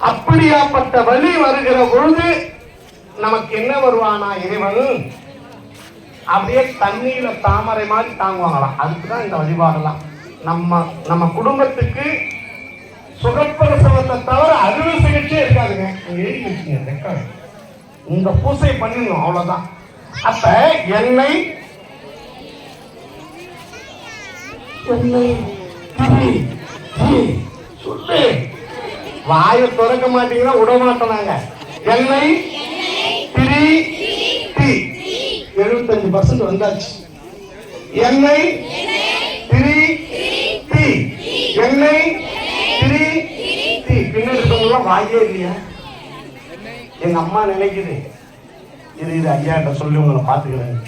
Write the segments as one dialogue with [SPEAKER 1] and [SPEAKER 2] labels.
[SPEAKER 1] அப்படியாப்பட்ட வழி வருகிற பொழுது நமக்கு என்ன வருவானா இறைவன் அப்படியே தண்ணீர தாமரை மாதிரி தாங்குவாங்களாம். அதுக்குதான் இந்த வழிபாடெல்லாம். நம்ம குடும்பத்துக்கு சுகப்பிரசவத்தை தவிர அறுவை சிகிச்சை இருக்காதுங்க. எழுதி வச்சுங்க, இந்த பூசை பண்ணிடணும், அவ்வளவுதான். அப்ப எண்ணெய் சொல்லு, வாயை திறக்க மாட்டீங்கன்னா விட மாட்டோம். எண்ணெய் திரி தீ 75% வந்தாச்சு. எண்ணெய் திரி தீ, எண்ணெய் திரி தீ. பின்னாடி இருக்கவங்களாம் வாயே இல்லையா? எங்க அம்மா நினைக்குது இது ஐயாட்ட சொல்லி உங்களை பார்த்துக்கிறேன்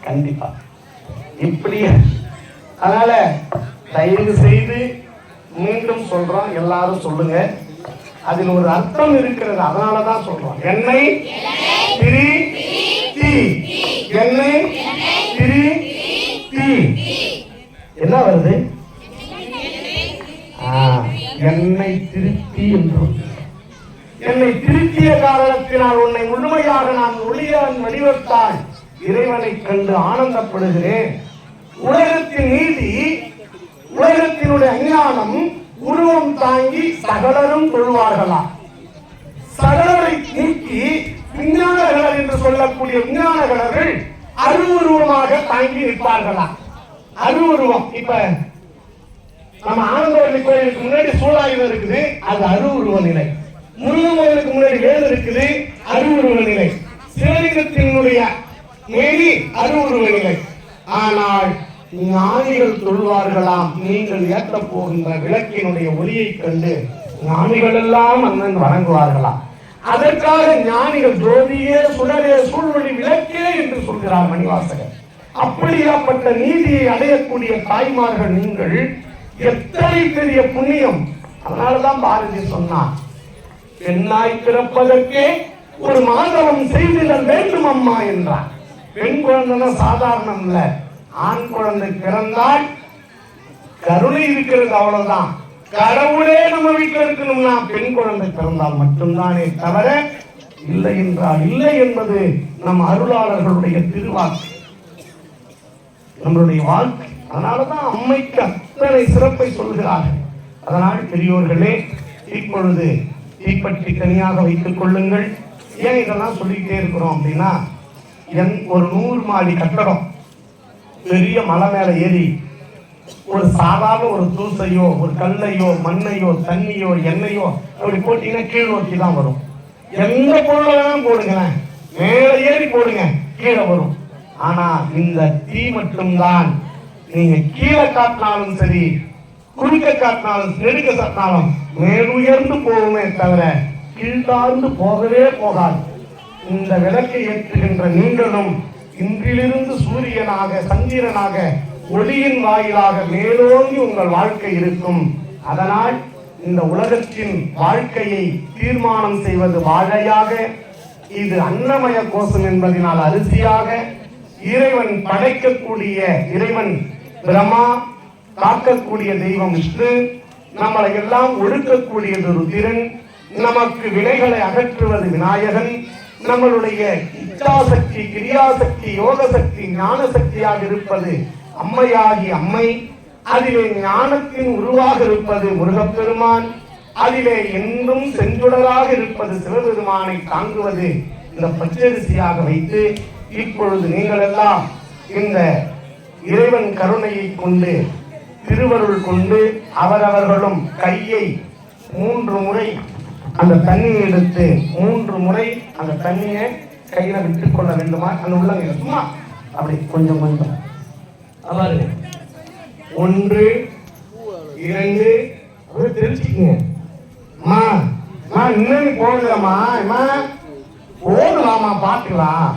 [SPEAKER 1] கண்டிப்பா இப்படியே. அதனால தயவு செய்து மீண்டும் சொல்றோம், எல்லாரும் சொல்லுங்க. அதில் ஒரு அர்த்தம் இருக்கிறது, அதனாலதான் சொல்றோம். எண்ணெய் திரி தீ, எண்ணெய் திரி தீ. என்ன வருது? எண்ணெய் திருத்தி என்றும். என்னை திருத்திய காரணத்தினால் உன்னை முழுமையாக நான் ஒளியான் வடிவத்தால் இறைவனை கண்டு ஆனந்தப்படுகிறேன். உலகத்தின் நீதி, உலகத்தினுடைய அஞ்ஞானம் உருவம் தாங்கி சகலரும் கொள்வார்களா? சகலரை நீக்கி விஞ்ஞானகலர் என்று சொல்லக்கூடிய விஞ்ஞானகலர்கள் அருவுருவமாக தாங்கி நிற்பார்களா? அருவுருவம். இப்ப நம்ம ஆனந்தவல்லி கோயிலுக்கு முன்னாடி சூழாயுதம் இருக்குது, அது அருவுருவ நிலை. முருகன் கோயிலுக்கு முன்னாடி வேல் இருக்குது, அருவுருவ நிலை. சிவலிங்கத்தினுடைய மேனி அருவுருவ நிலை. ஆனால் ஞானிகள் சொல்வார்களாம், நீங்கள் ஏற்ற போகின்ற விளக்கினுடைய ஒளியை கண்டு ஞானிகள் எல்லாம் அண்ணன் வணங்குவார்களாம். அதற்காக ஞானிகள் ஜோதியே சுடரே சூழ்வழி விளக்கே என்று சொல்கிறார் மணிவாசகர். அப்படியாப்பட்ட நீதியை அடையக்கூடிய தாய்மார்கள் நீங்கள், எத்தனை பெரிய புண்ணியம். அதனாலதான் பாரதி சொன்னார், பெண்ணாய் பிறப்பதற்கே ஒரு மாதவம் செய்திட வேண்டும் அம்மா என்றார். பெண் குழந்தை சாதாரணம் இல்ல, ஆண் குழந்தை பிறந்தால் கருணை இருக்கிறது, அவ்வளவுதான். கடவுளே நம்ம வீட்டில் இருக்கணும்னா பெண் குழந்தை பிறந்தால் மட்டும்தானே தவிர இல்லை என்றால் இல்லை என்பது நம் அருளாளர்களுடைய திருவாக்கு, நம்மளுடைய வாழ்க்கை. அதனாலதான் அம்மைக்கு அத்தனை சிறப்பை சொல்கிறார்கள். அதனால் பெரியோர்களே, இப்பொழுது தீப்பற்றி தனியாக வைத்துக் கொள்ளுங்கள். ஏன் இதெல்லாம் சொல்லிக்கிட்டே இருக்கிறோம் அப்படின்னா, ஒரு 100 மாடி கட்டடம் பெரிய மலை மேல ஏறி ஒரு சாதாரண ஒரு தூசையோ ஒரு கல்லையோ மண்ணையோ தண்ணியோ எண்ணெயோ அப்படி போட்டீங்கன்னா கீழ் நோக்கி தான் வரும். எந்த பொருளை வேணாலும் போடுங்க, மேல ஏறி போடுங்க, கீழே வரும். ஆனா இந்த தீ மட்டும்தான் நீங்க கீழே காட்டினாலும் சரி, குறுக்க காட்டினாலும் நெடுக்க காட்டினாலும் மேலுயர்ந்து போகுமே தவிர கீழ்த்தார்ந்து போகவே போகாது. இந்த விளக்கை ஏற்றுகின்ற நீங்களும் இன்றிலிருந்து சூரியனாக சந்திரனாக ஒளியின் வாயிலாக மேலோங்கி உங்கள் வாழ்க்கை இருக்கும். அதனால் இந்த உலகத்தின் வாழ்க்கையை தீர்மானம் செய்வது வாழையாக, இது அன்னமய கோஷம் என்பதனால் அரிசியாக, இறைவன் படைக்கக்கூடிய இறைவன் பிரம்மா, காக்கக்கூடிய தெய்வம் விஷ்ணு, நம்மளை எல்லாம் ஒடுக்கக்கூடியது ருதிரன், நமக்கு வினைகளை அகற்றுவது விநாயகன், நம்மளுடைய இச்சாசக்தி கிரியாசக்தி யோக சக்தி ஞான சக்தியாக இருப்பது அம்மையாகி அம்மை, அதிலே ஞானத்தின் உருவாக இருப்பது முருகப்பெருமான், அதிலே என்றும் செஞ்சுடராக இருப்பது சிவபெருமானை தாங்குவது இந்த பச்சரிசியாக வைத்து, இப்பொழுது நீங்கள் எல்லாம் இந்த இறைவன் கருணையை கொண்டு திருவருள் கொண்டு அவரவர்களும் கையை 3 முறை அந்த தண்ணியை எடுத்து 3 முறை அந்த தண்ணியை கையில விட்டுக் கொள்ள வேண்டுமா? அந்த உள்ளங்க சும்மா அப்படி கொஞ்சம் கொஞ்சம் 1 2 அப்படி தெரிஞ்சுக்கங்க. இன்னும் போகலாமா போகலாமா பார்த்துக்கலாம்.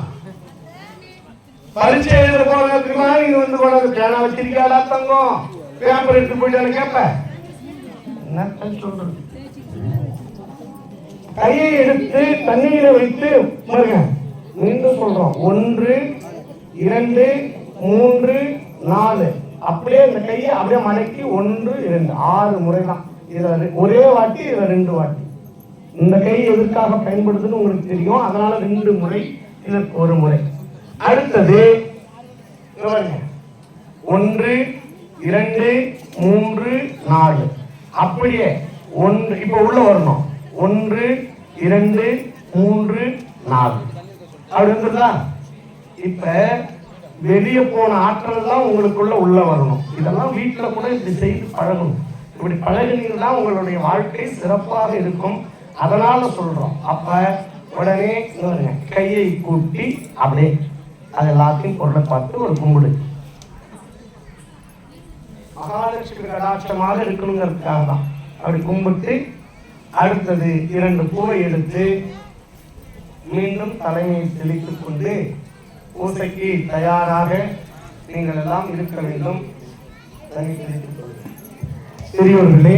[SPEAKER 1] பரீட்சை எழுத போறதுக்குமா நீங்க வந்து போனது பேனா வச்சிருக்காடா தங்கம், பேப்பர் எடுத்து போயிட்டு கேட்ப என்ன சொல்றது. கையை எடுத்து தண்ணீரை வைத்து மீண்டும் சொல்றோம் 1 2 3 4 அப்படியே இந்த கையை அப்படியே மடக்கி 1 2 6 முறை தான். இதுல ஒரே வாட்டி, இதுல 2 வாட்டி. இந்த கை எதற்காக பயன்படுதுன்னு உங்களுக்கு தெரியும். அதனால 2 முறை, இதற்கு 1 முறை. அடுத்தது 1 2 3 4 அப்படியே 1 இப்ப உள்ள வரணும். 1 2 3 4 அப்படி வந்துருதா? இப்ப வெளியே போன ஆற்றல் தான் உங்களுக்குள்ள உள்ள வரணும். இதெல்லாம் வீட்டுல கூட இப்படி செய்து பழகணும். இப்படி பழகினீங்கன்னா உங்களுடைய வாழ்க்கை சிறப்பாக இருக்கும். அதனால சொல்றோம். அப்ப உடனே கையை கூட்டி அப்படியே அது எல்லாத்தையும் பொருளை பார்த்து ஒரு கும்பிடு. மகாலட்சுமி கடாட்சமாக இருக்கணுங்கிறதுக்காக தான் அப்படி கும்பிட்டு, அடுத்தது 2 பூவை எடுத்து மீண்டும் தலைமையை தெளித்துக் கொண்டு பூசைக்கு தயாராக நீங்கள் எல்லாம் இருக்க வேண்டும். பெரியோர்களே,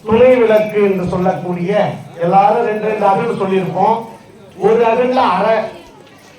[SPEAKER 1] துணை விளக்கு என்று சொல்லக்கூடிய எல்லாரும் 2 அகல் சொல்லியிருப்போம். ஒரு அகல்ல அரை